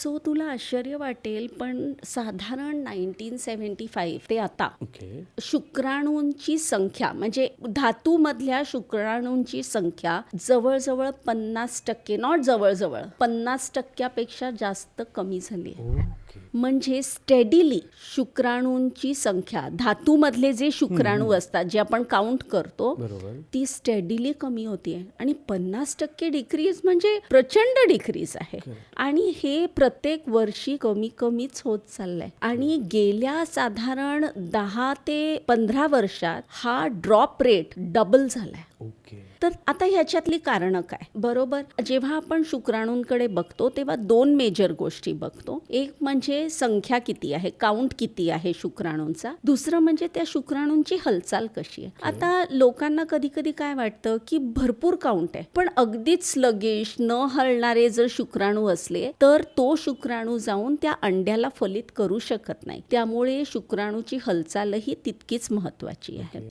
So तुला आश्चर्य वाटेल पण साधारण 1975 ते आता ओके. शुक्राणूंची संख्या म्हणजे धातूमधल्या शुक्राणूंची संख्या जवळजवळ 50%, नॉट जवळजवळ 50%पेक्षा जास्त कमी झाली आहे. ओके. म्हणजे स्टेडिली शुक्राणूंची संख्या, धातूमधले जे शुक्राणू असतात जे आपण काउंट करतो, बरोबर. ती स्टेडिली कमी होतीये. आणि 50% डिक्रीज म्हणजे प्रचंड डिक्रीज आहे. आणि हे प्रत्येक वर्षी कमी कमीच होत चाललंय. आणि गेल्या साधारण 10 ते 15 वर्षात हा ड्रॉप रेट डबल झालाय. ओके. तर आता ह्याच्यातली कारणं काय? बरोबर, जेव्हा आपण शुक्राणूंकडे बघतो तेव्हा 2 मेजर गोष्टी बघतो. एक म्हणजे संख्या किती आहे, काउंट किती आहे शुक्राणूंचा. दुसरं म्हणजे त्या शुक्राणूंची हालचाल कशी आहे. आता लोकांना कधी कधी काय वाटतं की भरपूर काउंट आहे, पण अगदीच स्लगिश न हलणारे जर शुक्राणू असले तर तो शुक्राणू जाऊन त्या अंड्याला फलित करू शकत नाही. त्यामुळे शुक्राणूची हालचालही तितकीच महत्वाची आहे.